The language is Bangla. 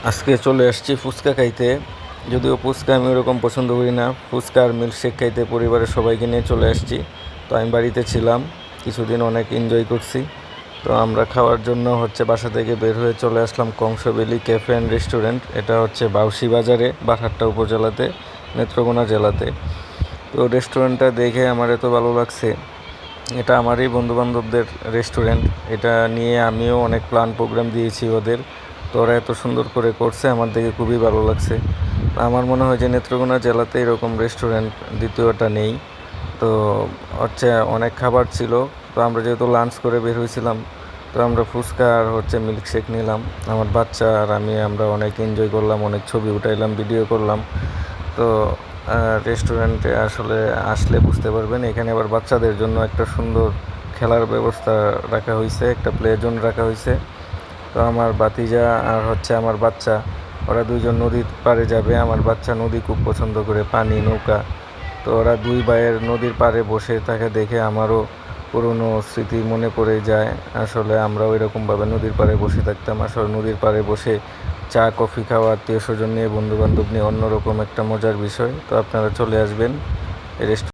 আজকে চলে আসছি ফুচকা খাইতে। যদিও ফুচকা আমি ওরকম পছন্দ করি না, ফুচকা আর মিল্কশেক খাইতে পরিবারের সবাইকে নিয়ে চলে আসছি। তো আমি বাড়িতে ছিলাম কিছুদিন, অনেক এনজয় করছি। তো আমরা খাওয়ার জন্য বাসা থেকে বের হয়ে চলে আসলাম কংসবেলি ক্যাফে অ্যান্ড রেস্টুরেন্ট। এটা বাউসি বাজারে, বারহাট্টা উপজেলাতে, নেত্রকোনা জেলাতে। তো রেস্টুরেন্টটা দেখে আমার এত ভালো লাগছে। এটা আমারই বন্ধুবান্ধবদের রেস্টুরেন্ট। এটা নিয়ে আমিও অনেক প্ল্যান প্রোগ্রাম দিয়েছি ওদের। তো ওরা এত সুন্দর করে করছে, আমার দেখে খুবই ভালো লাগছে। আমার মনে হয় যে নেত্রকোনা জেলাতে এরকম রেস্টুরেন্ট দ্বিতীয়টা নেই। তো অনেক খাবার ছিল। তো আমরা যেহেতু লাঞ্চ করে বের হয়েছিলাম, তো আমরা ফুচকা আর মিল্কশেক নিলাম। আমার বাচ্চা আর আমরা অনেক এনজয় করলাম, অনেক ছবি উঠাইলাম, ভিডিও করলাম। তো রেস্টুরেন্টে আসলে বুঝতে পারবেন, এখানে আবার বাচ্চাদের জন্য একটা সুন্দর খেলার ব্যবস্থা রাখা হয়েছে, একটা প্লে জোন রাখা হয়েছে। তো আমার ভাতিজা আর আমার বাচ্চা, ওরা দুইজন নদীর পাড়ে যাবে। আমার বাচ্চা নদী খুব পছন্দ করে, পানি, নৌকা। তো ওরা দুই ভাইয়ের নদীর পাড়ে বসে থাকে দেখে আমারও পুরনো স্মৃতি মনে পড়ে যায়। আমরাও এরকমভাবে নদীর পাড়ে বসে থাকতাম। নদীর পাড়ে বসে চা কফি খাওয়া, আত্মীয় স্বজন নিয়ে, বন্ধুবান্ধব নিয়ে অন্যরকম একটা মজার বিষয়। তো আপনারা চলে আসবেন এই